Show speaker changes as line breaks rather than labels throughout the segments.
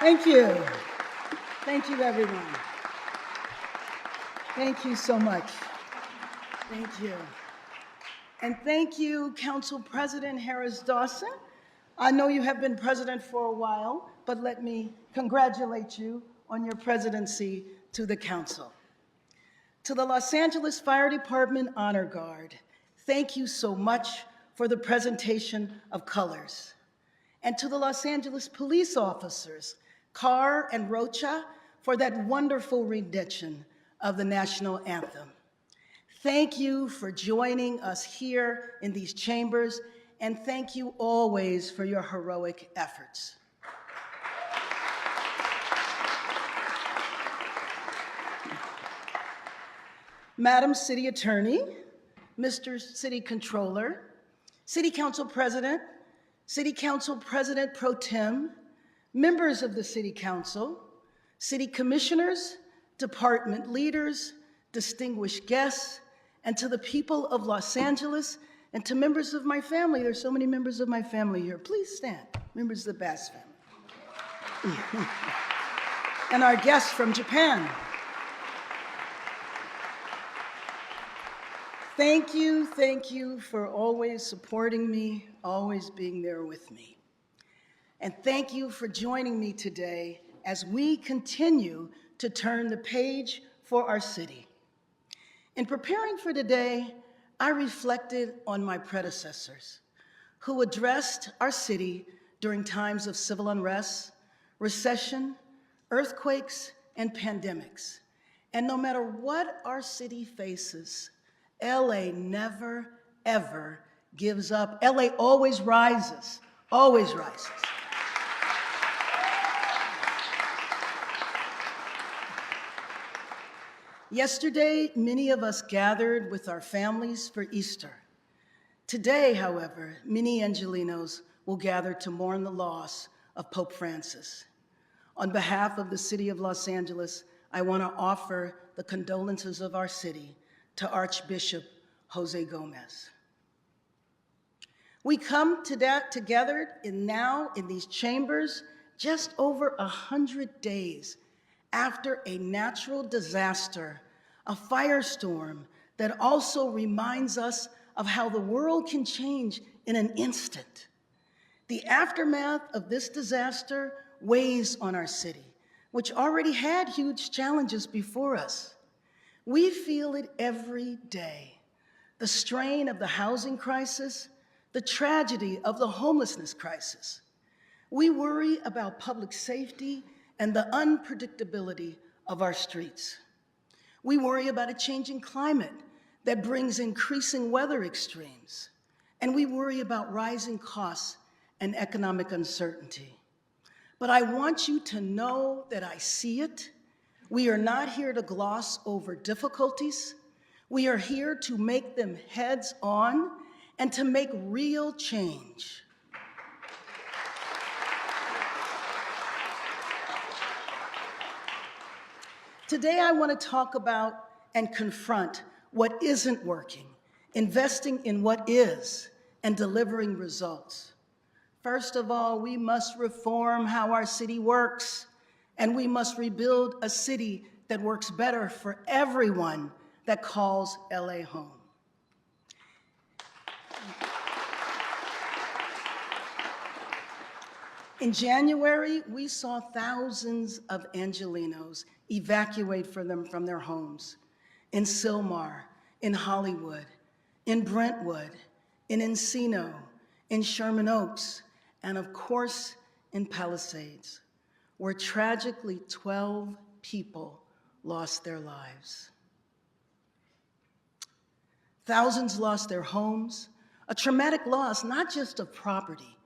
Thank you. Thank you, everyone. Thank you so much. Thank you. And thank you, Council President Harris Dawson. I know you have been president for a while, but let me congratulate you on your presidency to the council. To the Los Angeles Fire Department Honor Guard, thank you so much for the presentation of colors. And to the Los Angeles police officers, Carr and Rocha, for that wonderful rendition of the national anthem. Thank you for joining us here in these chambers, and thank you always for your heroic efforts. Madam City Attorney, Mr. City Controller, City Council President Pro Tem, members of the City Council, City Commissioners, department leaders, distinguished guests, and to the people of Los Angeles, and to members of my family. There's so many members of my family here. Please stand, members of the Bass family. And our guests from Japan. Thank you for always supporting me, always being there with me. And thank you for joining me today as we continue to turn the page for our city. In preparing for today, I reflected on my predecessors who addressed our city during times of civil unrest, recession, earthquakes, and pandemics. And no matter what our city faces, LA never, ever gives up. LA always rises, always rises. Yesterday, many of us gathered with our families for Easter. Today, however, many Angelenos will gather to mourn the loss of Pope Francis. On behalf of the City of Los Angeles, I want to offer the condolences of our city to Archbishop Jose Gomez. We come together now in these chambers just over 100 days after a natural disaster, a firestorm that also reminds us of how the world can change in an instant. The aftermath of this disaster weighs on our city, which already had huge challenges before us. We feel it every day. The strain of the housing crisis, the tragedy of the homelessness crisis. We worry about public safety and the unpredictability of our streets. We worry about a changing climate that brings increasing weather extremes. And we worry about rising costs and economic uncertainty. But I want you to know that I see it. We are not here to gloss over difficulties. We are here to make them heads on and to make real change. Today, I want to talk about and confront what isn't working, investing in what is, and delivering results. First of all, we must reform how our city works, and we must rebuild a city that works better for everyone that calls LA home. In January, we saw thousands of Angelenos evacuate from their homes in Sylmar, in Hollywood, in Brentwood, in Encino, in Sherman Oaks, and of course, in Palisades, where tragically 12 people lost their lives. Thousands lost their homes, a traumatic loss not just of property,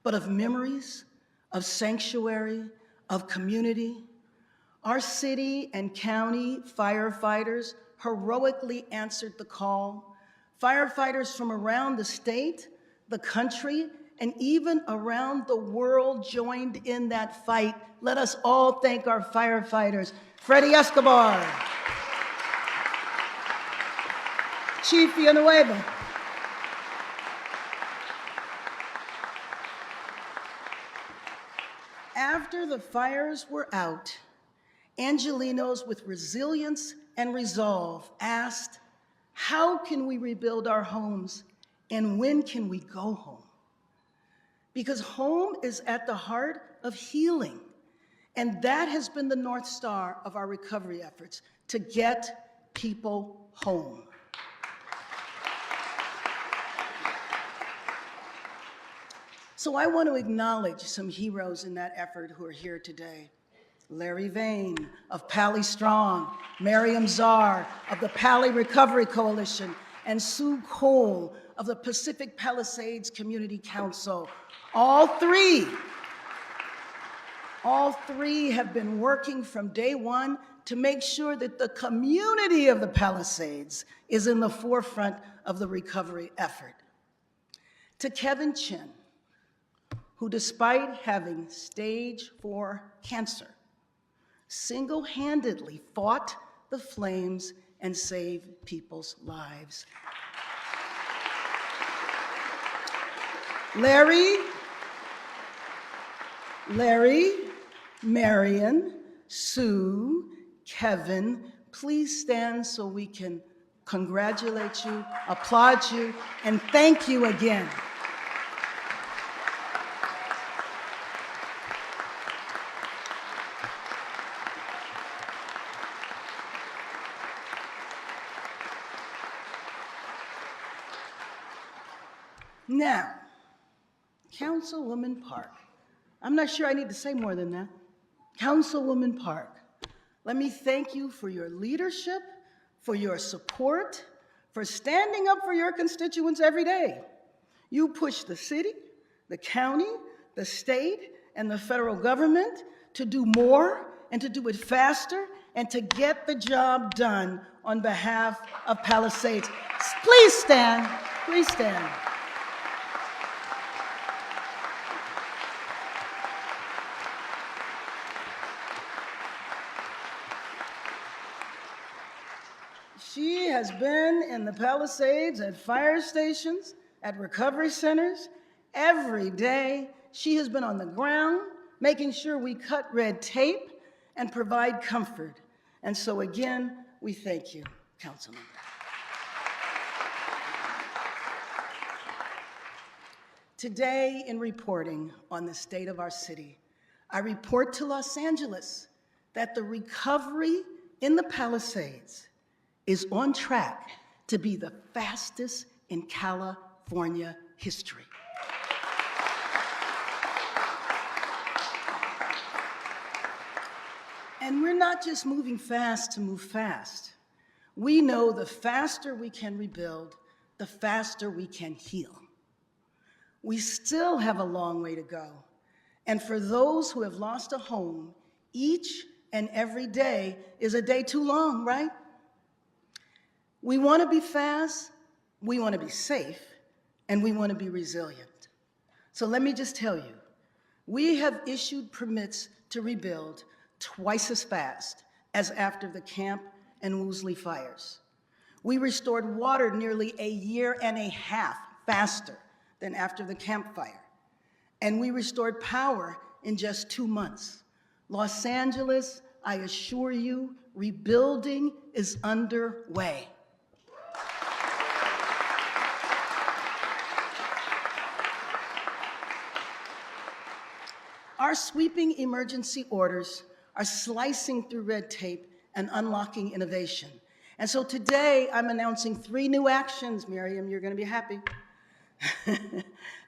but of memories, of sanctuary, of community. Our city and county firefighters heroically answered the call. Firefighters from around the state, the country, and even around the world joined in that fight. Let us all thank our firefighters. Freddie Escobar, Chief Villanueva, After the fires were out, Angelenos with resilience and resolve asked, how can we rebuild our homes and when can we go home? Because home is at the heart of healing, and that has been the North Star of our recovery efforts, to get people home. So I want to acknowledge some heroes in that effort who are here today. Larry Vane of Pally Strong, Miriam Czar of the Pally Recovery Coalition, and Sue Cole of the Pacific Palisades Community Council. All three have been working from day one to make sure that the community of the Palisades is in the forefront of the recovery effort. To Kevin Chin, who despite having stage 4 cancer, single-handedly fought the flames and saved people's lives. Larry, Marion, Sue, Kevin, please stand so we can congratulate you, applaud you, and thank you again. Now, Councilwoman Park. I'm not sure I need to say more than that. Councilwoman Park, let me thank you for your leadership, for your support, for standing up for your constituents every day. You push the city, the county, the state, and the federal government to do more and to do it faster and to get the job done on behalf of Palisades. Please stand, please stand. She has been in the Palisades at fire stations, at recovery centers, every day. She has been on the ground, making sure we cut red tape and provide comfort. And so again, we thank you, Councilmember. Today, in reporting on the state of our city, I report to Los Angeles that the recovery in the Palisades is on track to be the fastest in California history. And we're not just moving fast to move fast. We know the faster we can rebuild, the faster we can heal. We still have a long way to go. And for those who have lost a home, each and every day is a day too long, right? We want to be fast, we want to be safe, and we want to be resilient. So let me just tell you, we have issued permits to rebuild twice as fast as after the Camp and Woolsey fires. We restored water nearly a year and a half faster than after the Camp fire. And we restored power in just 2 months. Los Angeles, I assure you, rebuilding is underway. Our sweeping emergency orders are slicing through red tape and unlocking innovation. And so today, I'm announcing 3 new actions, Miriam, you're gonna be happy,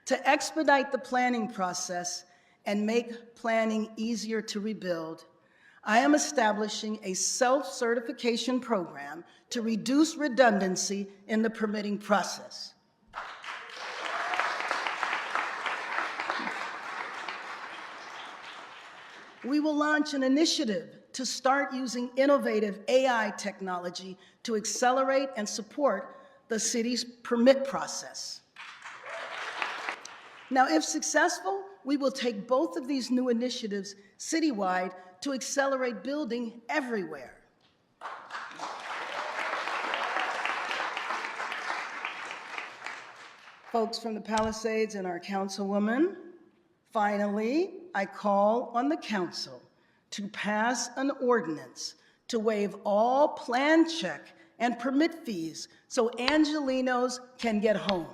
to expedite the planning process and make planning easier to rebuild. I am establishing a self-certification program to reduce redundancy in the permitting process. We will launch an initiative to start using innovative AI technology to accelerate and support the city's permit process. Now, if successful, we will take both of these new initiatives citywide to accelerate building everywhere. Folks from the Palisades and our councilwoman, finally, I call on the council to pass an ordinance to waive all plan check and permit fees so Angelenos can get home.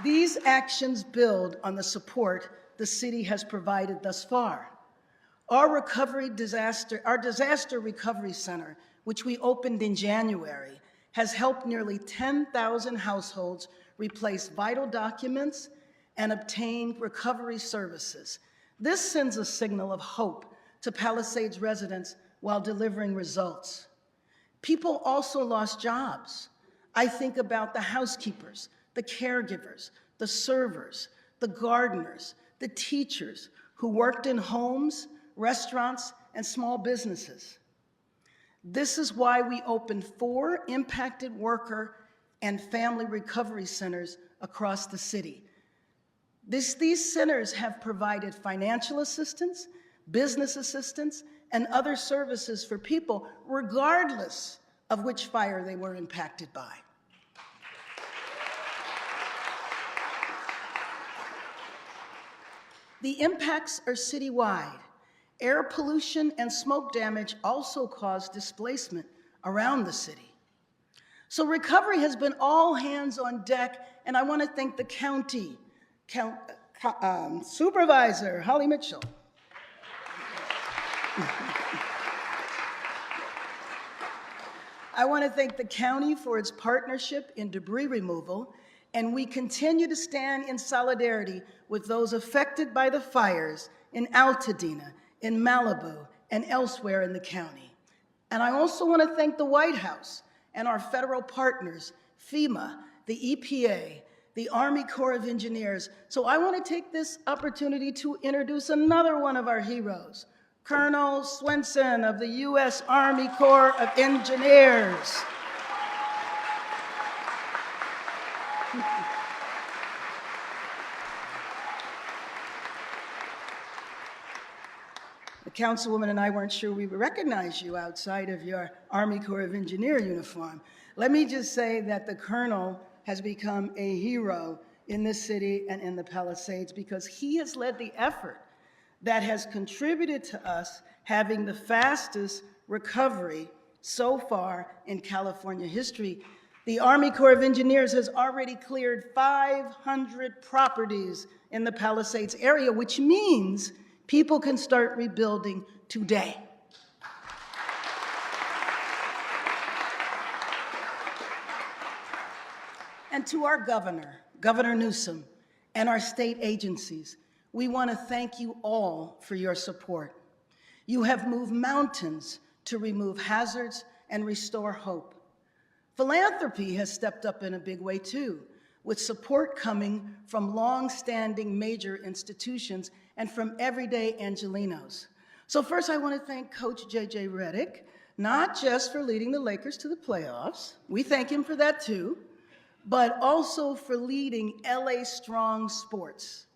These actions build on the support the city has provided thus far. Our disaster recovery center, which we opened in January, has helped nearly 10,000 households replace vital documents and obtain recovery services. This sends a signal of hope to Palisades residents while delivering results. People also lost jobs. I think about the housekeepers, the caregivers, the servers, the gardeners, the teachers who worked in homes, restaurants, and small businesses. This is why we opened 4 impacted worker and family recovery centers across the city. These centers have provided financial assistance, business assistance, and other services for people regardless of which fire they were impacted by. The impacts are citywide. Air pollution and smoke damage also cause displacement around the city. So recovery has been all hands on deck, and I want to thank the county Supervisor Holly Mitchell. I want to thank the county for its partnership in debris removal, and we continue to stand in solidarity with those affected by the fires in Altadena, in Malibu, and elsewhere in the county. And I also want to thank the White House and our federal partners, FEMA, the EPA, the Army Corps of Engineers. So I want to take this opportunity to introduce another one of our heroes, Colonel Swenson of the U.S. Army Corps of Engineers. The councilwoman and I weren't sure we would recognize you outside of your Army Corps of Engineer uniform. Let me just say that the Colonel has become a hero in this city and in the Palisades because he has led the effort that has contributed to us having the fastest recovery so far in California history. The Army Corps of Engineers has already cleared 500 properties in the Palisades area, which means people can start rebuilding today. And to our governor, Governor Newsom, and our state agencies, we want to thank you all for your support. You have moved mountains to remove hazards and restore hope. Philanthropy has stepped up in a big way too, with support coming from long-standing major institutions and from everyday Angelenos. So first I want to thank Coach J.J. Redick, not just for leading the Lakers to the playoffs, we thank him for that too, but also for leading LA Strong Sports.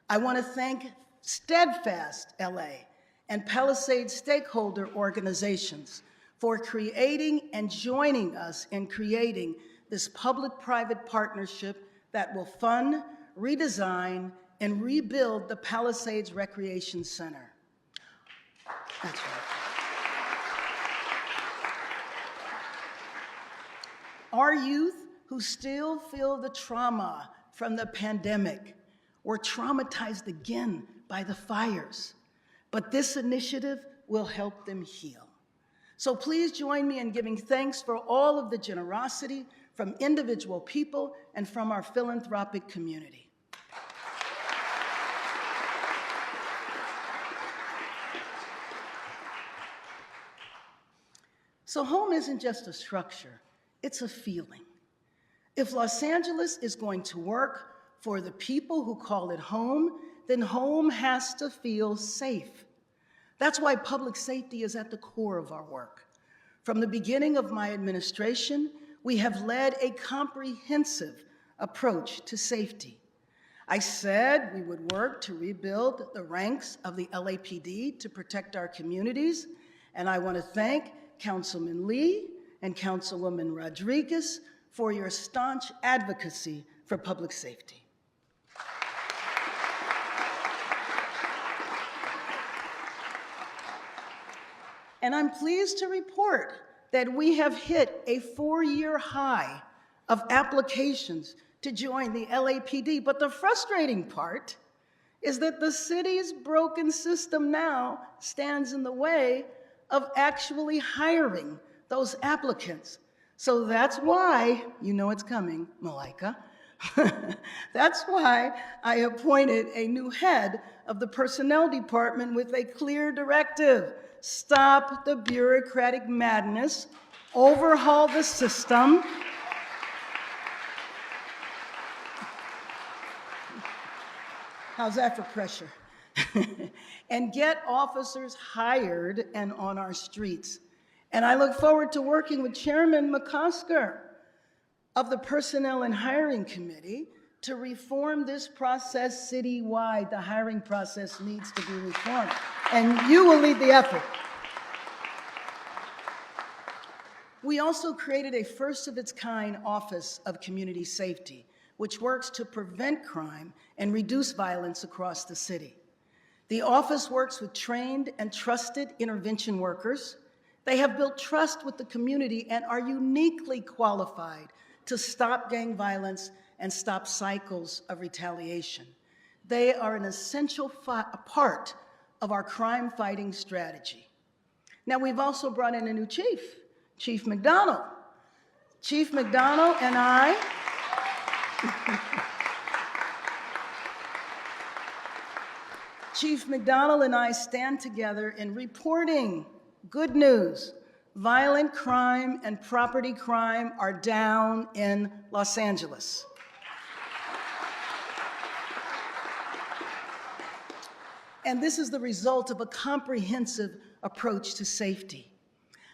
I want to thank Steadfast LA and Palisades stakeholder organizations for creating and joining us in creating this public-private partnership that will fund, redesign, and rebuild the Palisades Recreation Center. That's right. Our youth who still feel the trauma from the pandemic were traumatized again by the fires, but this initiative will help them heal. So please join me in giving thanks for all of the generosity from individual people and from our philanthropic community. So home isn't just a structure, it's a feeling. If Los Angeles is going to work for the people who call it home, then home has to feel safe. That's why public safety is at the core of our work. From the beginning of my administration, we have led a comprehensive approach to safety. I said we would work to rebuild the ranks of the LAPD to protect our communities, and I want to thank Councilman Lee and Councilwoman Rodriguez for your staunch advocacy for public safety. And I'm pleased to report that we have hit a 4-year high of applications to join the LAPD. But the frustrating part is that the city's broken system now stands in the way of actually hiring those applicants. So that's why, you know it's coming, Malaika. That's why I appointed a new head of the personnel department with a clear directive. Stop the bureaucratic madness, overhaul the system, how's that for pressure? And get officers hired and on our streets. And I look forward to working with Chairman McCosker of the Personnel and Hiring Committee to reform this process citywide. The hiring process needs to be reformed, and you will lead the effort. We also created a first-of-its-kind Office of Community Safety, which works to prevent crime and reduce violence across the city. The office works with trained and trusted intervention workers. They have built trust with the community and are uniquely qualified to stop gang violence and stop cycles of retaliation. They are an essential part of our crime-fighting strategy. Now, we've also brought in a new chief, Chief McDonald. Chief McDonald and I Chief McDonald and I stand together in reporting good news. Violent crime and property crime are down in Los Angeles. And this is the result of a comprehensive approach to safety.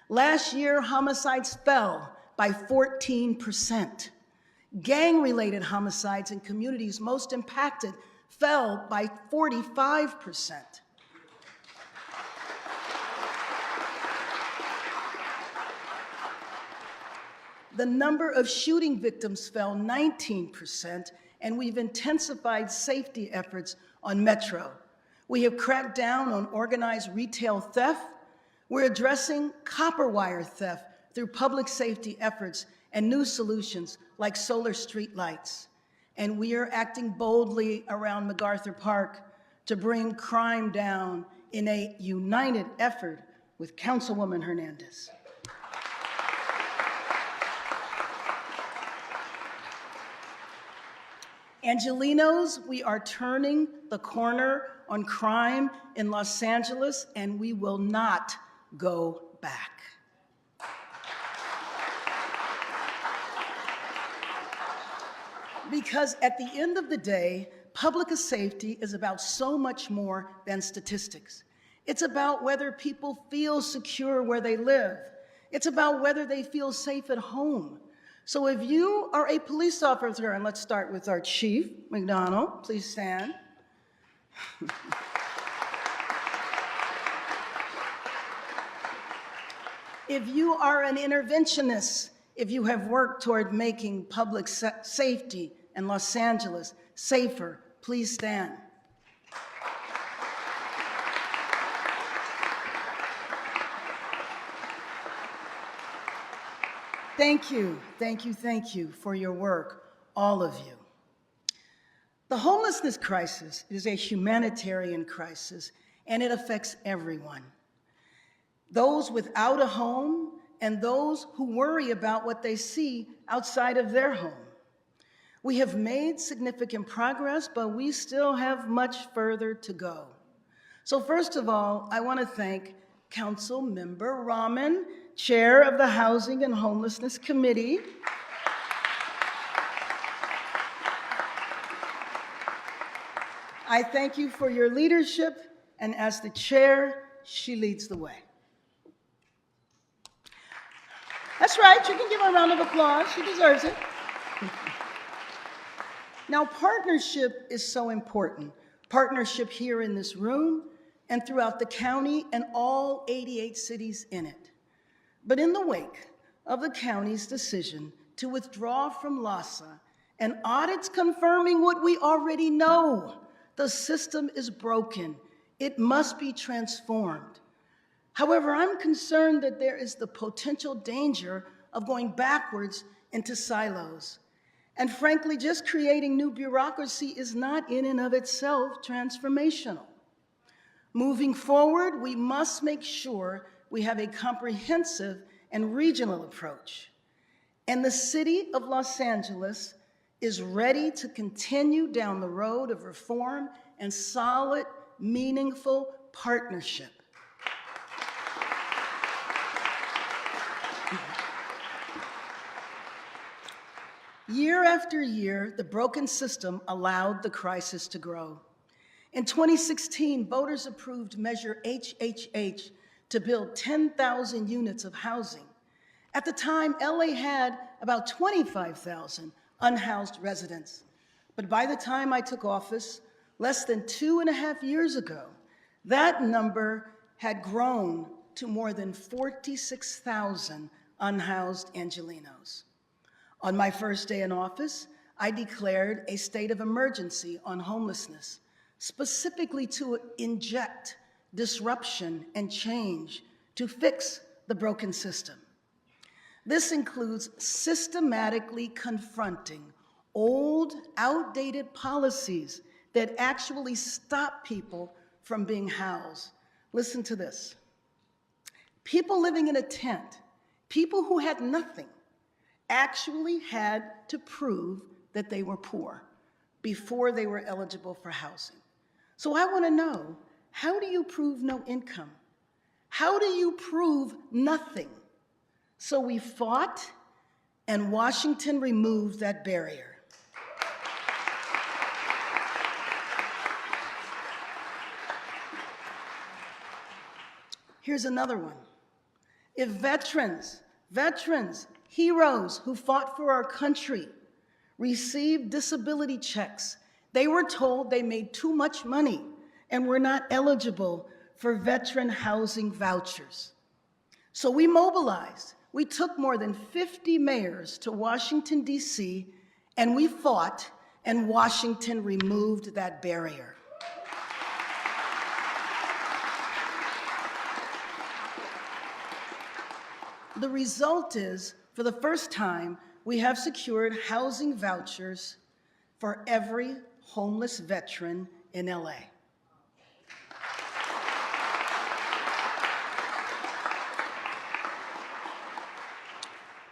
Last year, homicides fell by 14%. Gang-related homicides in communities most impacted fell by 45%. The number of shooting victims fell 19%, and we've intensified safety efforts on Metro. We have cracked down on organized retail theft. We're addressing copper wire theft through public safety efforts and new solutions like solar street lights. And we are acting boldly around MacArthur Park to bring crime down in a united effort with Councilwoman Hernandez. Angelenos, we are turning the corner on crime in Los Angeles, and we will not go back. Because at the end of the day, public safety is about so much more than statistics. It's about whether people feel secure where they live. It's about whether they feel safe at home. So if you are a police officer, and let's start with our Chief McDonald, please stand. If you are an interventionist, if you have worked toward making public safety in Los Angeles safer, please stand. Thank you, thank you, thank you for your work, all of you. The homelessness crisis is a humanitarian crisis, and it affects everyone. Those without a home and those who worry about what they see outside of their home. We have made significant progress, but we still have much further to go. So first of all, I want to thank Council Member Rahman, Chair of the Housing and Homelessness Committee. I thank you for your leadership, and as the chair, she leads the way. That's right, you can give her a round of applause, she deserves it. Now, partnership is so important. Partnership here in this room and throughout the county and all 88 cities in it. But in the wake of the county's decision to withdraw from LAHSA and audits confirming what we already know. The system is broken. It must be transformed. However, I'm concerned that there is the potential danger of going backwards into silos. And frankly, just creating new bureaucracy is not in and of itself transformational. Moving forward, we must make sure we have a comprehensive and regional approach. And the city of Los Angeles is ready to continue down the road of reform and solid, meaningful partnership. Year after year, the broken system allowed the crisis to grow. In 2016, voters approved Measure HHH to build 10,000 units of housing. At the time, LA had about 25,000 unhoused residents. But by the time I took office, less than 2.5 years ago, that number had grown to more than 46,000 unhoused Angelenos. On my first day in office, I declared a state of emergency on homelessness, specifically to inject disruption and change to fix the broken system. This includes systematically confronting old, outdated policies that actually stop people from being housed. Listen to this. People living in a tent, people who had nothing, actually had to prove that they were poor before they were eligible for housing. So I want to know, how do you prove no income? How do you prove nothing? So we fought, and Washington removed that barrier. Here's another one. If veterans, heroes who fought for our country, received disability checks, they were told they made too much money and were not eligible for veteran housing vouchers. So we mobilized. We took more than 50 mayors to Washington, D.C., and we fought, and Washington removed that barrier. The result is, for the first time, we have secured housing vouchers for every homeless veteran in LA.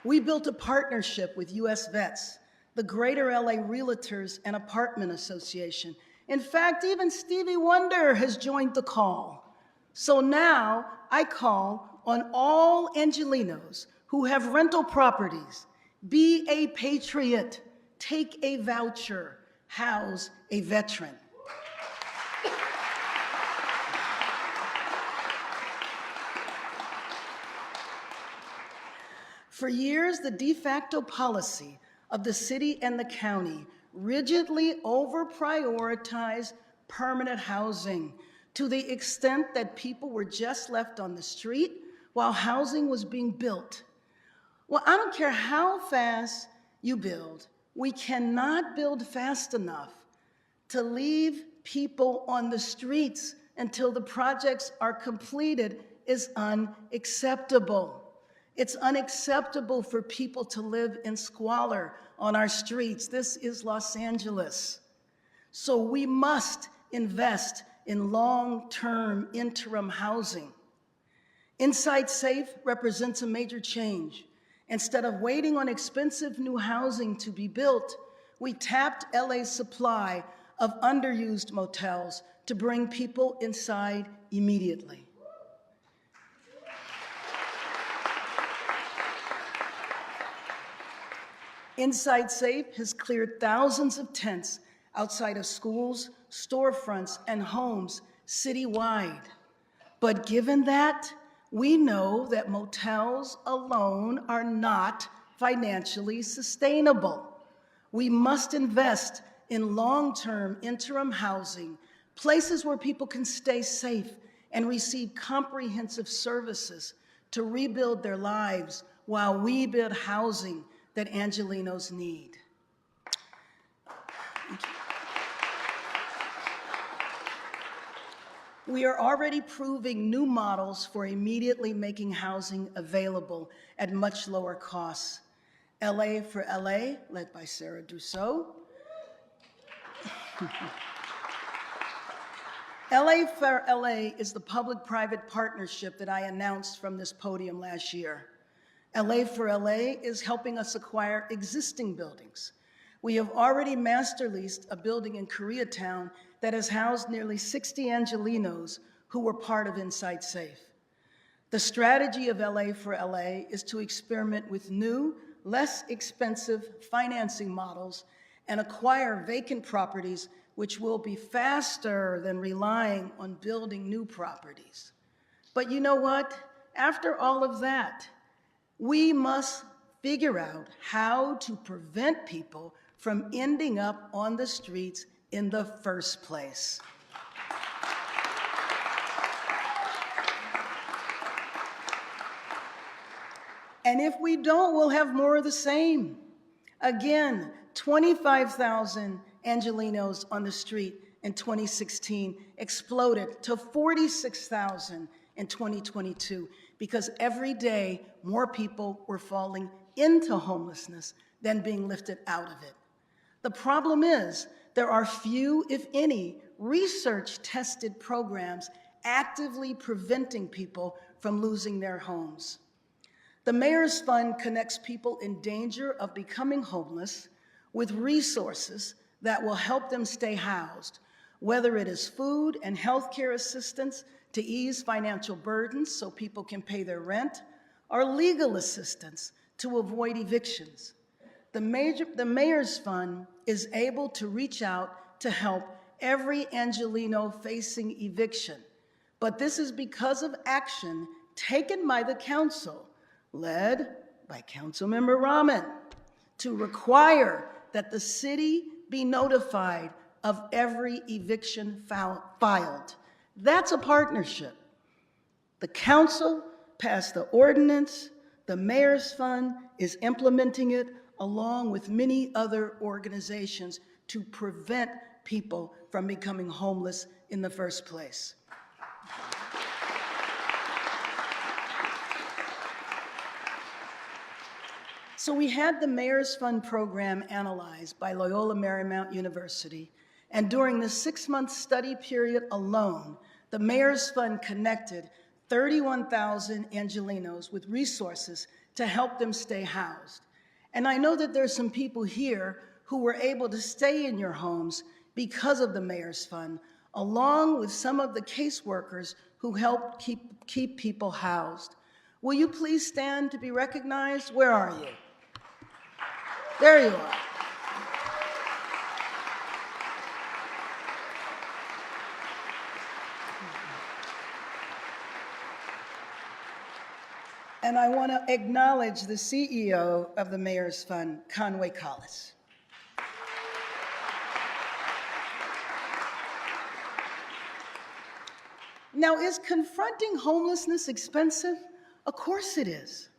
We built a partnership with U.S. Vets, the Greater LA Realtors and Apartment Association. In fact, even Stevie Wonder has joined the call. So now I call on all Angelenos who have rental properties: be a patriot, take a voucher, house a veteran. For years, the de facto policy of the city and the county rigidly over-prioritized permanent housing to the extent that people were just left on the street while housing was being built. Well, I don't care how fast you build, we cannot build fast enough to leave people on the streets until the projects are completed is unacceptable. It's unacceptable for people to live in squalor on our streets. This is Los Angeles. So we must invest in long-term interim housing. Inside Safe represents a major change. Instead of waiting on expensive new housing to be built, we tapped LA's supply of underused motels to bring people inside immediately. Inside Safe has cleared thousands of tents outside of schools, storefronts, and homes citywide. But given that, we know that motels alone are not financially sustainable. We must invest in long-term interim housing, places where people can stay safe and receive comprehensive services to rebuild their lives while we build housing that Angelenos need. Thank you. We are already proving new models for immediately making housing available at much lower costs. LA for LA, led by Sarah Dussault. LA for LA is the public-private partnership that I announced from this podium last year. LA for LA is helping us acquire existing buildings. We have already master leased a building in Koreatown that has housed nearly 60 Angelenos who were part of Inside Safe. The strategy of LA for LA is to experiment with new, less expensive financing models and acquire vacant properties, which will be faster than relying on building new properties. But you know what? After all of that, we must figure out how to prevent people from ending up on the streets in the first place. And if we don't, we'll have more of the same. Again, 25,000 Angelenos on the street in 2016 exploded to 46,000 in 2022 because every day more people were falling into homelessness than being lifted out of it. The problem is there are few, if any, research-tested programs actively preventing people from losing their homes. The Mayor's Fund connects people in danger of becoming homeless with resources that will help them stay housed, whether it is food and healthcare assistance to ease financial burdens so people can pay their rent, or legal assistance to avoid evictions. The Mayor's Fund is able to reach out to help every Angeleno facing eviction, but this is because of action taken by the council, led by Councilmember Rahman, to require that the city be notified of every eviction filed. That's a partnership. The council passed the ordinance, the Mayor's Fund is implementing it along with many other organizations to prevent people from becoming homeless in the first place. So we had the Mayor's Fund program analyzed by Loyola Marymount University, and during the 6-month study period alone, the Mayor's Fund connected 31,000 Angelenos with resources to help them stay housed. And I know that there's some people here who were able to stay in your homes because of the Mayor's Fund, along with some of the caseworkers who helped keep people housed. Will you please stand to be recognized? Where are you? There you are. And I want to acknowledge the CEO of the Mayor's Fund, Conway Collis. Now, is confronting homelessness expensive? Of course it is.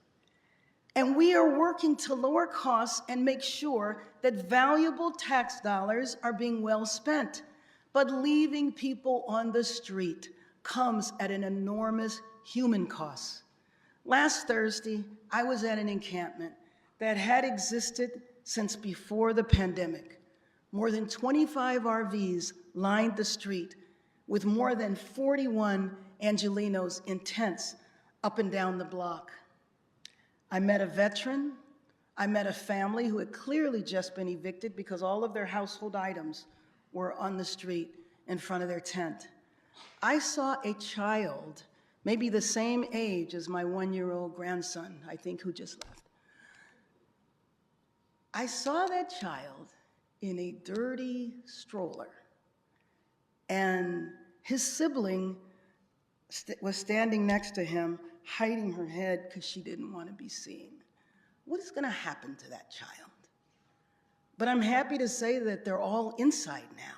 And we are working to lower costs and make sure that valuable tax dollars are being well spent. But leaving people on the street comes at an enormous human cost. Last Thursday, I was at an encampment that had existed since before the pandemic. More than 25 RVs lined the street with more than 41 Angelenos in tents up and down the block. I met a veteran. I met a family who had clearly just been evicted because all of their household items were on the street in front of their tent. I saw a child, maybe the same age as my 1-year-old grandson, I think, who just left. I saw that child in a dirty stroller, and his sibling was standing next to him, hiding her head because she didn't want to be seen. What is going to happen to that child? But I'm happy to say that they're all inside now.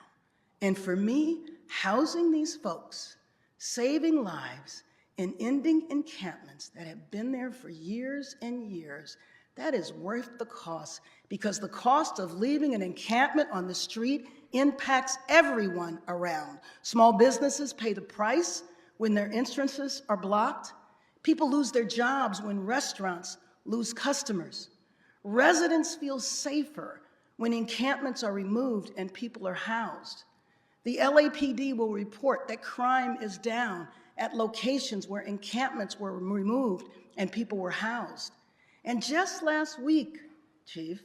And for me, housing these folks, saving lives, in ending encampments that have been there for years and years, that is worth the cost, because the cost of leaving an encampment on the street impacts everyone around. Small businesses pay the price when their entrances are blocked. People lose their jobs when restaurants lose customers. Residents feel safer when encampments are removed and people are housed. The LAPD will report that crime is down at locations where encampments were removed and people were housed. And just last week, Chief,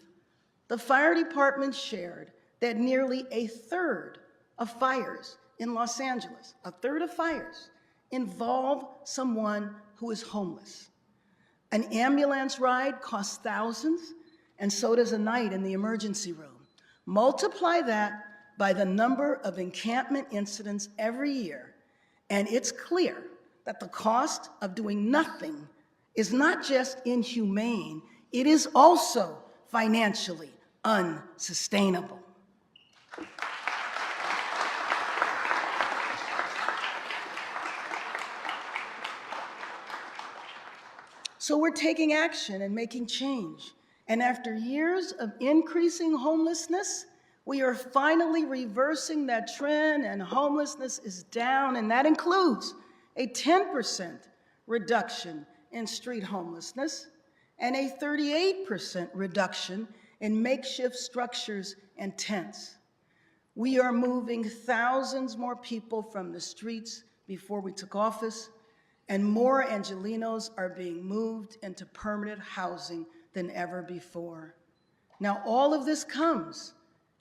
the fire department shared that nearly a third of fires in Los Angeles, a third of fires, involve someone who is homeless. An ambulance ride costs thousands, and so does a night in the emergency room. Multiply that by the number of encampment incidents every year, and it's clear that the cost of doing nothing is not just inhumane, it is also financially unsustainable. So we're taking action and making change. And after years of increasing homelessness, we are finally reversing that trend, and homelessness is down, and that includes a 10% reduction in street homelessness and a 38% reduction in makeshift structures and tents. We are moving thousands more people from the streets before we took office, and more Angelenos are being moved into permanent housing than ever before. Now, all of this comes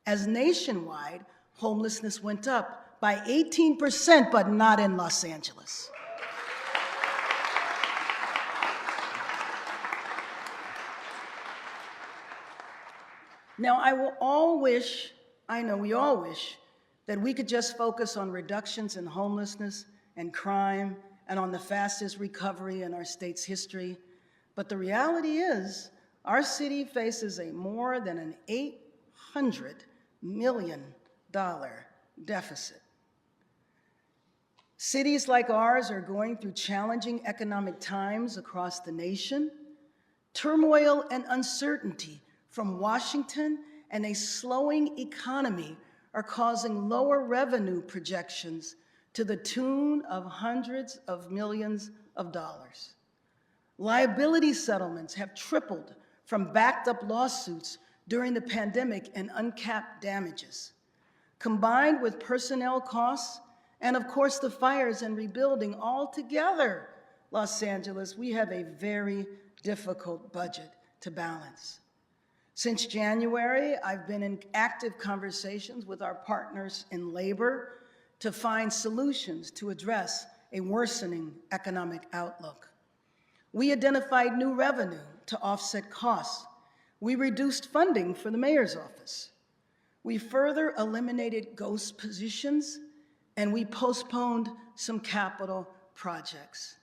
as nationwide homelessness went up by 18%, but not in Los Angeles. Now, we all wish that we could just focus on reductions in homelessness and crime and on the fastest recovery in our state's history. But the reality is, our city faces a more than an $800 million deficit. Cities like ours are going through challenging economic times across the nation. Turmoil and uncertainty from Washington and a slowing economy are causing lower revenue projections to the tune of hundreds of millions of dollars. Liability settlements have tripled from backed up lawsuits during the pandemic and uncapped damages. Combined with personnel costs and, of course, the fires and rebuilding altogether, Los Angeles, we have a very difficult budget to balance. Since January, I've been in active conversations with our partners in labor to find solutions to address a worsening economic outlook. We identified new revenue to offset costs. We reduced funding for the mayor's office. We further eliminated ghost positions, and we postponed some capital projects.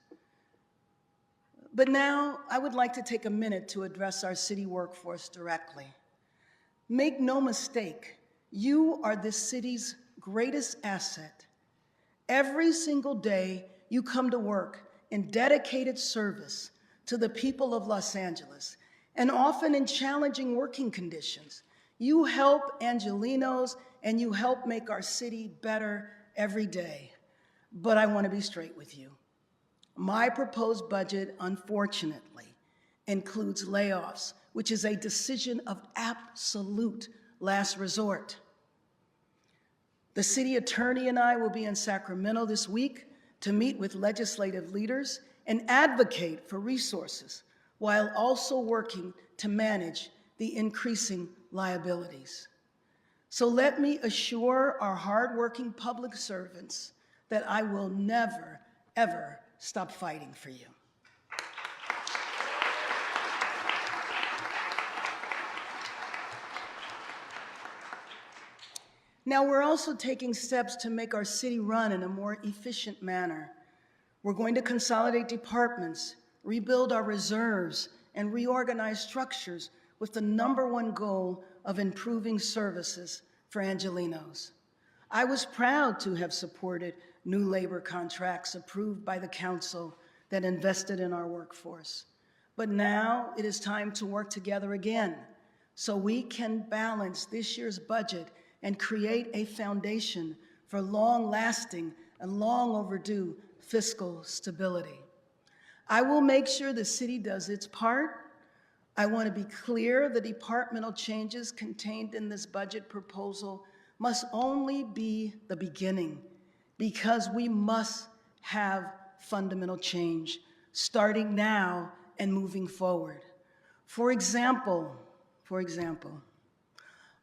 But now, I would like to take a minute to address our city workforce directly. Make no mistake, you are this city's greatest asset. Every single day, you come to work in dedicated service to the people of Los Angeles, and often in challenging working conditions. You help Angelenos, and you help make our city better every day. But I want to be straight with you. My proposed budget, unfortunately, includes layoffs, which is a decision of absolute last resort. The city attorney and I will be in Sacramento this week to meet with legislative leaders and advocate for resources while also working to manage the increasing liabilities. So let me assure our hardworking public servants that I will never, ever stop fighting for you. Now, we're also taking steps to make our city run in a more efficient manner. We're going to consolidate departments, rebuild our reserves, and reorganize structures with the #1 goal of improving services for Angelenos. I was proud to have supported new labor contracts approved by the council that invested in our workforce. But now it is time to work together again so we can balance this year's budget and create a foundation for long-lasting and long overdue fiscal stability. I will make sure the city does its part. I want to be clear, the departmental changes contained in this budget proposal must only be the beginning, because we must have fundamental change starting now and moving forward. For example,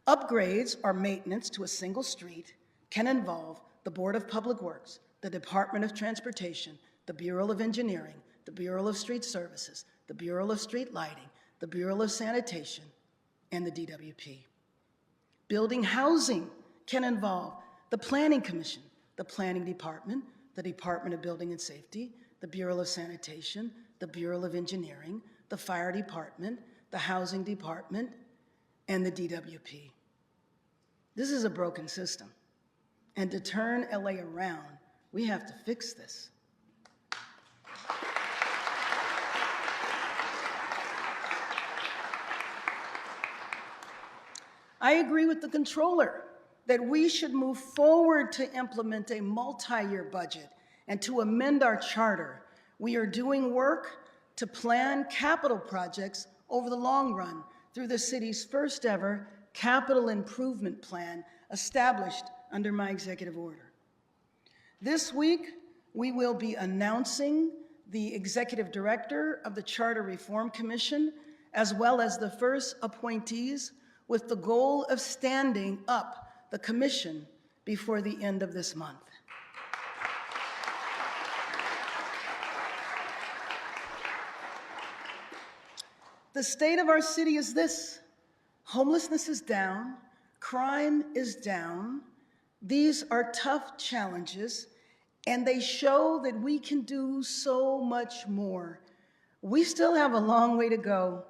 upgrades or maintenance to a single street can involve the Board of Public Works, the Department of Transportation, the Bureau of Engineering, the Bureau of Street Services, the Bureau of Street Lighting, the Bureau of Sanitation, and the DWP. Building housing can involve the Planning Commission, the Planning Department, the Department of Building and Safety, the Bureau of Sanitation, the Bureau of Engineering, the Fire Department, the Housing Department, and the DWP. This is a broken system, and to turn LA around, we have to fix this. I agree with the controller that we should move forward to implement a multi-year budget and to amend our charter. We are doing work to plan capital projects over the long run through the city's first ever capital improvement plan established under my executive order. This week, we will be announcing the executive director of the Charter Reform Commission, as well as the first appointees, with the goal of standing up the commission before the end of this month. The state of our city is this: homelessness is down, crime is down. These are tough challenges, and they show that we can do so much more. We still have a long way to go.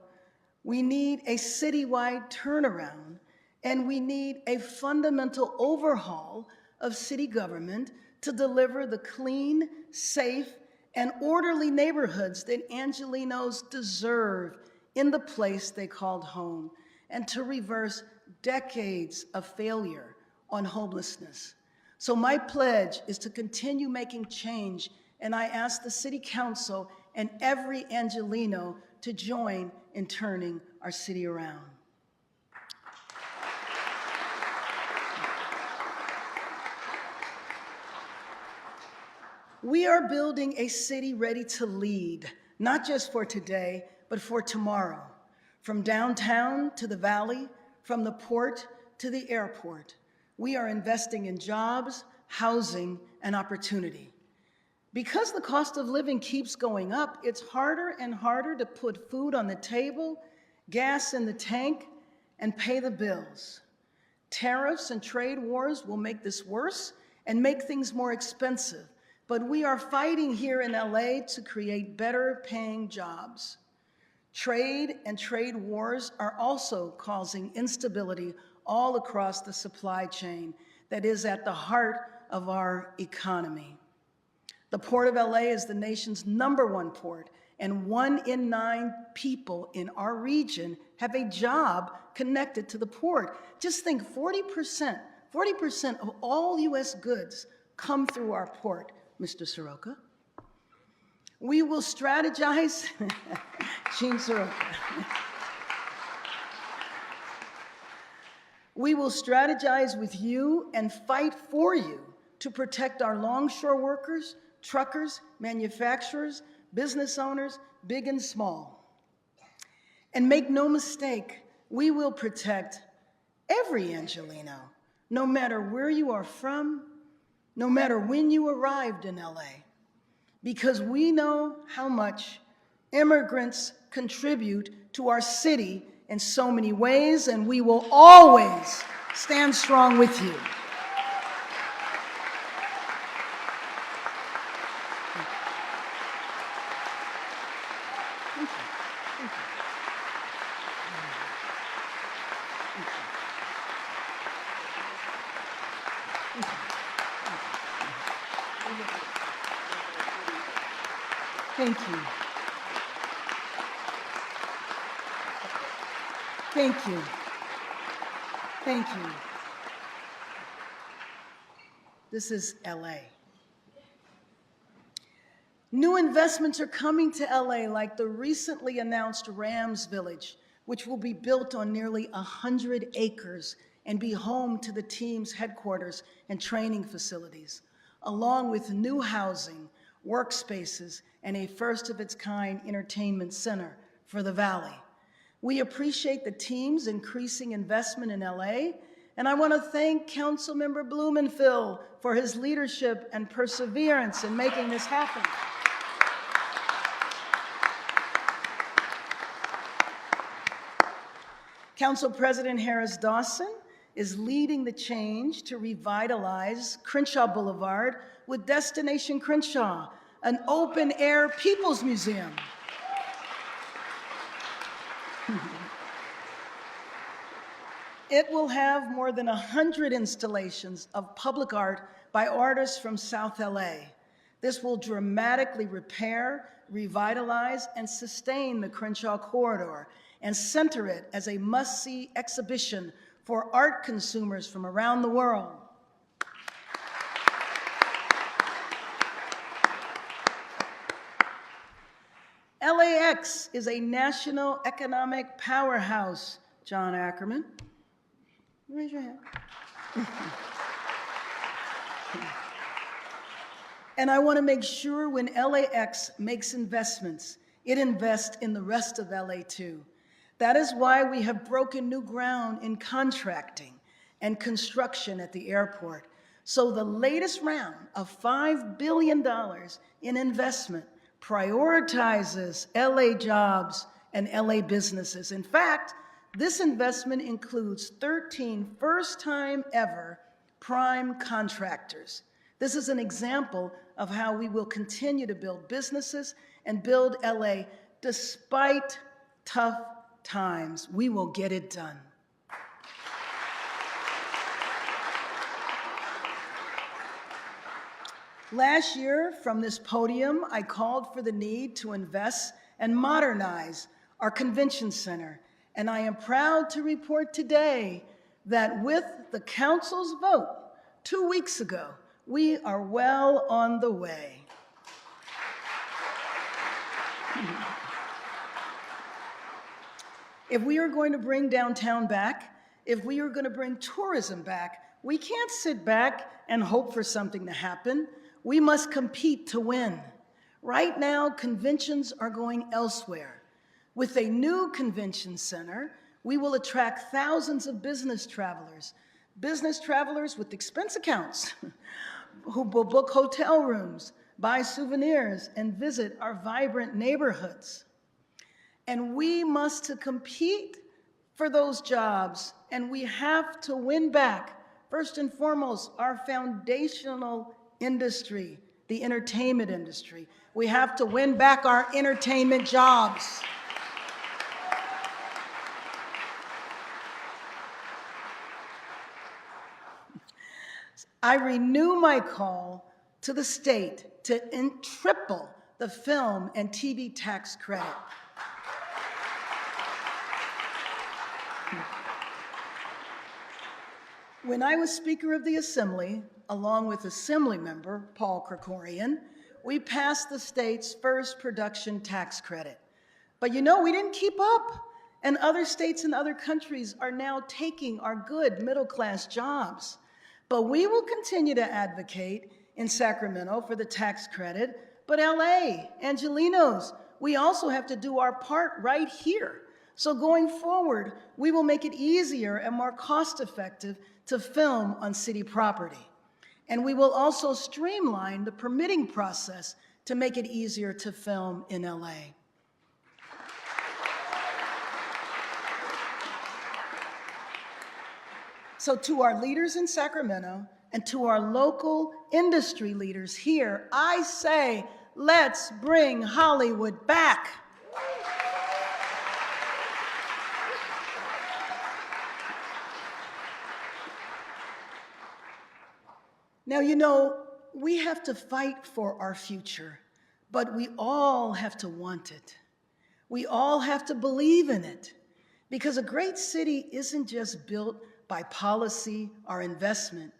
We need a citywide turnaround, and we need a fundamental overhaul of city government to deliver the clean, safe, and orderly neighborhoods that Angelenos deserve in the place they called home, and to reverse decades of failure on homelessness. So my pledge is to continue making change, and I ask the City Council and every Angeleno to join in turning our city around. We are building a city ready to lead, not just for today, but for tomorrow. From downtown to the valley, from the port to the airport, we are investing in jobs, housing, and opportunity. Because the cost of living keeps going up, it's harder and harder to put food on the table, gas in the tank, and pay the bills. Tariffs and trade wars will make this worse and make things more expensive, but we are fighting here in LA to create better paying jobs. Trade and trade wars are also causing instability all across the supply chain that is at the heart of our economy. The Port of LA is the nation's #1 port, and 1 in 9 people in our region have a job connected to the port. Just think, 40% of all US goods come through our port, Mr. Soroka. We will strategize, Gene Soroka. We will strategize with you and fight for you to protect our longshore workers, truckers, manufacturers, business owners, big and small. And make no mistake, we will protect every Angeleno, no matter where you are from, no matter when you arrived in LA, because we know how much immigrants contribute to our city in so many ways, and we will always stand strong with you. Thank you. Thank you. Thank you. This is LA. New investments are coming to LA, like the recently announced Rams Village, which will be built on nearly 100 acres and be home to the team's headquarters and training facilities, along with new housing, workspaces, and a first-of-its-kind entertainment center for the Valley. We appreciate the team's increasing investment in LA, and I want to thank Councilmember Blumenthal for his leadership and perseverance in making this happen. Council President Harris Dawson is leading the change to revitalize Crenshaw Boulevard with Destination Crenshaw, an open-air people's museum. It will have more than 100 installations of public art by artists from South LA. This will dramatically repair, revitalize, and sustain the Crenshaw corridor and center it as a must-see exhibition for art consumers from around the world. LAX is a national economic powerhouse. John Ackerman, raise your hand. And I want to make sure when LAX makes investments, it invests in the rest of LA too. That is why we have broken new ground in contracting and construction at the airport. So the latest round of $5 billion in investment prioritizes LA jobs and LA businesses. In fact, this investment includes 13 first-time ever prime contractors. This is an example of how we will continue to build businesses and build LA despite tough times. We will get it done. Last year, from this podium, I called for the need to invest and modernize our convention center. And I am proud to report today that with the council's vote 2 weeks ago, we are well on the way. If we are going to bring downtown back, if we are going to bring tourism back, we can't sit back and hope for something to happen. We must compete to win. Right now, conventions are going elsewhere. With a new convention center, we will attract thousands of business travelers with expense accounts who will book hotel rooms, buy souvenirs, and visit our vibrant neighborhoods. And we must compete for those jobs, and we have to win back, first and foremost, our foundational industry, the entertainment industry. We have to win back our entertainment jobs. I renew my call to the state to triple the film and TV tax credit. When I was Speaker of the Assembly, along with Assembly Member Paul Krikorian, we passed the state's first production tax credit. But you know, we didn't keep up, and other states and other countries are now taking our good middle-class jobs. But we will continue to advocate in Sacramento for the tax credit, but LA, Angelenos, we also have to do our part right here. So going forward, we will make it easier and more cost-effective to film on city property. And we will also streamline the permitting process to make it easier to film in LA. So to our leaders in Sacramento and to our local industry leaders here, I say, let's bring Hollywood back. Now, you know, we have to fight for our future, but we all have to want it. We all have to believe in it, because a great city isn't just built by policy or investment.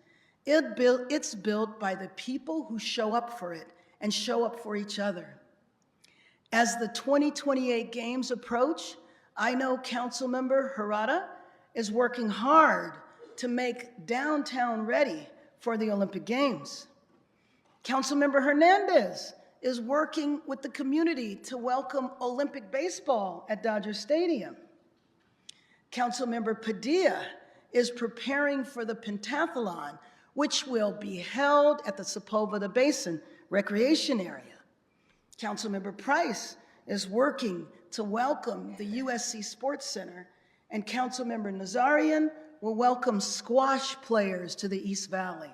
It's built by the people who show up for it and show up for each other. As the 2028 games approach, I know Councilmember Harada is working hard to make downtown ready for the Olympic Games. Councilmember Hernandez is working with the community to welcome Olympic baseball at Dodger Stadium. Councilmember Padilla is preparing for the pentathlon, which will be held at the Sepulveda Basin Recreation Area. Councilmember Price is working to welcome the USC Sports Center, and Councilmember Nazarian will welcome squash players to the East Valley.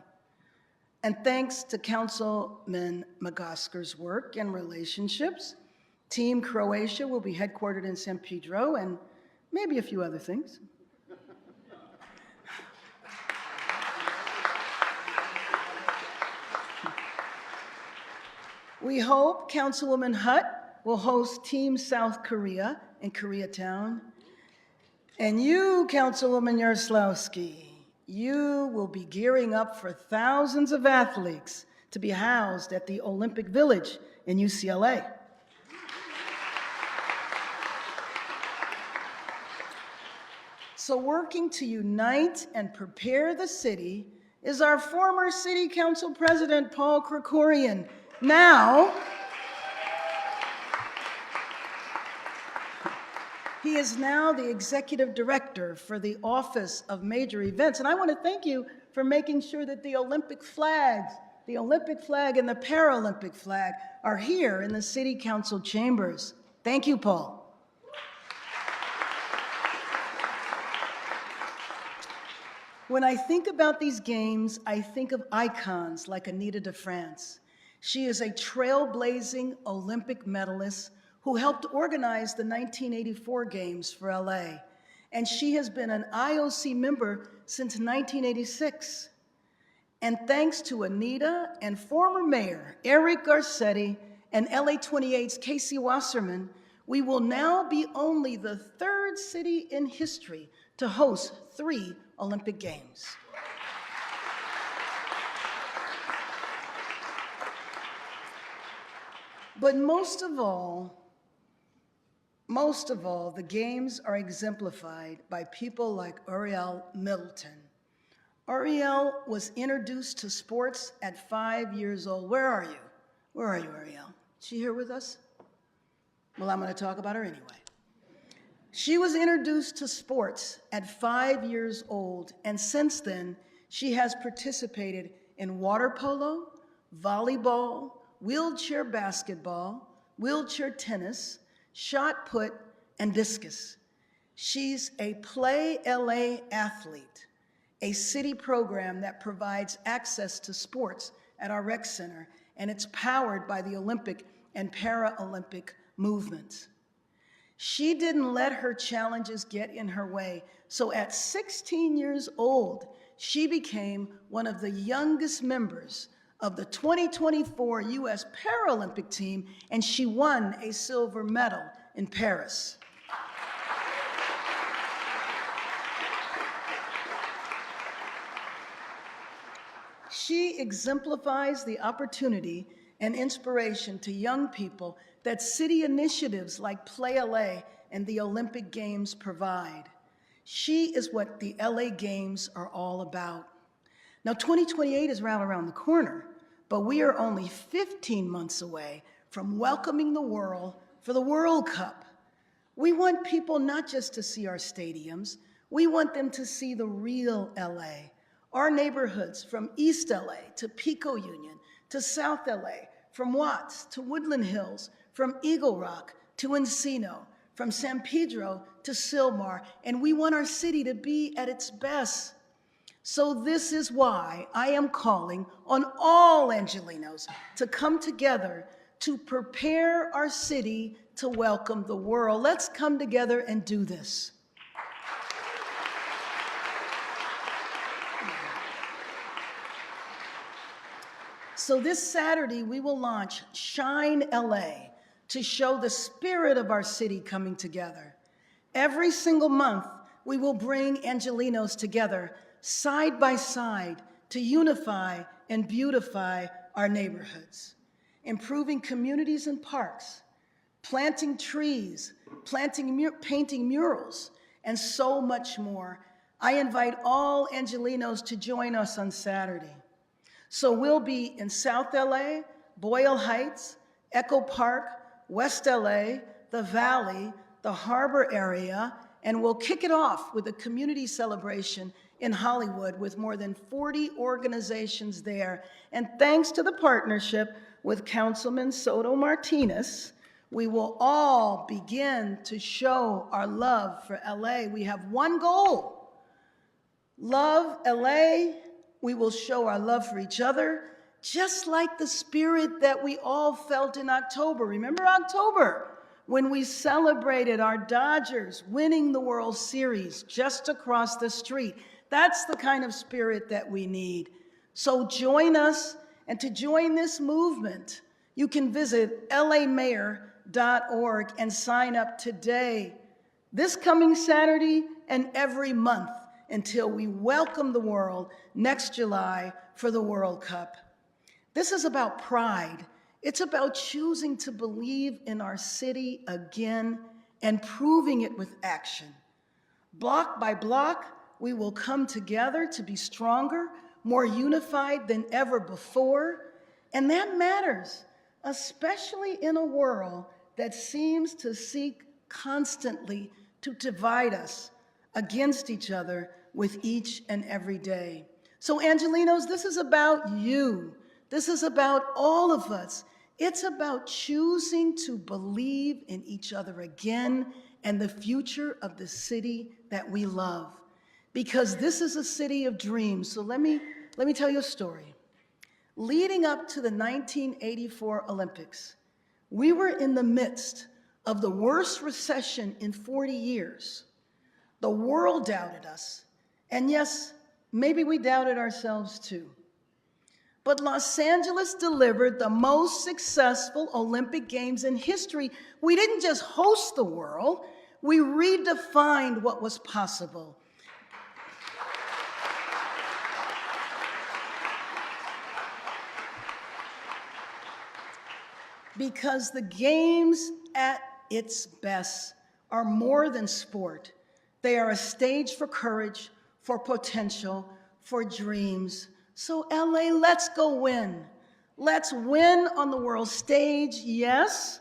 And thanks to Councilman McOsker's work and relationships, Team Croatia will be headquartered in San Pedro, and maybe a few other things. We hope Councilwoman Hutt will host Team South Korea in Koreatown. And you, Councilwoman Yaroslavsky, you will be gearing up for thousands of athletes to be housed at the Olympic Village in UCLA. So working to unite and prepare the city is our former City Council President, Paul Krikorian. Now, he is now the Executive Director for the Office of Major Events. And I want to thank you for making sure that the Olympic flags, the Olympic flag and the Paralympic flag are here in the City Council chambers. Thank you, Paul. When I think about these games, I think of icons like Anita de France. She is a trailblazing Olympic medalist who helped organize the 1984 Games for LA. And she has been an IOC member since 1986. And thanks to Anita and former Mayor Eric Garcetti and LA 28's Casey Wasserman, we will now be only the third city in history to host 3 Olympic Games. But most of all, the games are exemplified by people like Ariel Middleton. Ariel was introduced to sports at 5 years old. Where are you? Where are you, Ariel? Is she here with us? Well, I'm going to talk about her anyway. She was introduced to sports at 5 years old, and since then, she has participated in water polo, volleyball, wheelchair basketball, wheelchair tennis, shot put, and discus. She's a Play LA athlete, a city program that provides access to sports at our rec center, and it's powered by the Olympic and Paralympic movements. She didn't let her challenges get in her way, so at 16 years old, she became one of the youngest members of the 2024 U.S. Paralympic team, and she won a silver medal in Paris. She exemplifies the opportunity and inspiration to young people that city initiatives like Play LA and the Olympic Games provide. She is what the LA Games are all about. Now, 2028 is right around the corner, but we are only 15 months away from welcoming the world for the World Cup. We want people not just to see our stadiums, we want them to see the real LA. Our neighborhoods from East LA to Pico Union to South LA, from Watts to Woodland Hills, from Eagle Rock to Encino, from San Pedro to Sylmar, and we want our city to be at its best. So this is why I am calling on all Angelenos to come together to prepare our city to welcome the world. Let's come together and do this. So this Saturday, we will launch Shine LA to show the spirit of our city coming together. Every single month, we will bring Angelenos together side by side to unify and beautify our neighborhoods, improving communities and parks, planting trees, painting murals, and so much more. I invite all Angelenos to join us on Saturday. So we'll be in South LA, Boyle Heights, Echo Park, West LA, the Valley, the Harbor area, and we'll kick it off with a community celebration in Hollywood with more than 40 organizations there. And thanks to the partnership with Councilman Soto Martinez, we will all begin to show our love for LA. We have one goal: love LA. We will show our love for each other, just like the spirit that we all felt in October. Remember October, when we celebrated our Dodgers winning the World Series just across the street? That's the kind of spirit that we need. So join us, and to join this movement, you can visit lamayor.org and sign up today, this coming Saturday and every month, until we welcome the world next July for the World Cup. This is about pride. It's about choosing to believe in our city again and proving it with action. Block by block, we will come together to be stronger, more unified than ever before, and that matters, especially in a world that seems to seek constantly to divide us against each other with each and every day. So Angelenos, this is about you. This is about all of us. It's about choosing to believe in each other again and the future of the city that we love. Because this is a city of dreams. So let me tell you a story. Leading up to the 1984 Olympics, we were in the midst of the worst recession in 40 years. The world doubted us. And yes, maybe we doubted ourselves too. But Los Angeles delivered the most successful Olympic Games in history. We didn't just host the world, we redefined what was possible. Because the games at its best are more than sport. They are a stage for courage, for potential, for dreams. So LA, let's go win. Let's win on the world stage, yes,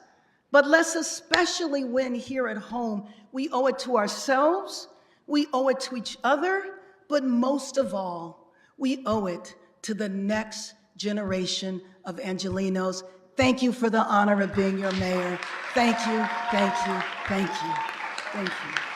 but let's especially win here at home. We owe it to ourselves, we owe it to each other, but most of all, we owe it to the next generation of Angelenos. Thank you for the honor of being your mayor. Thank you, thank you, thank you, thank you.